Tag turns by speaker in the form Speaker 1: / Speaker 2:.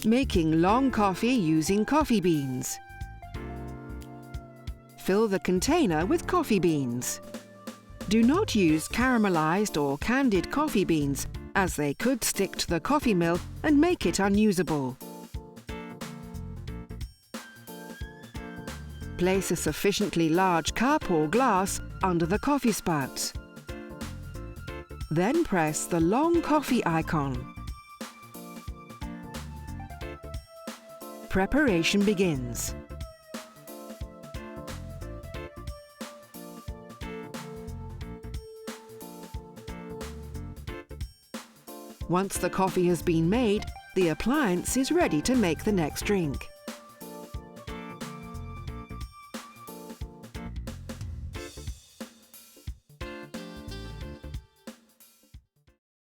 Speaker 1: Making long coffee using coffee beans. Fill the container with coffee beans. Do not use caramelized or candied coffee beans, as they could stick to the coffee mill and make it unusable. Place a sufficiently large cup or glass under the coffee spout. Then press the long coffee icon. Preparation begins. Once the coffee has been made, the appliance is ready to make the next drink.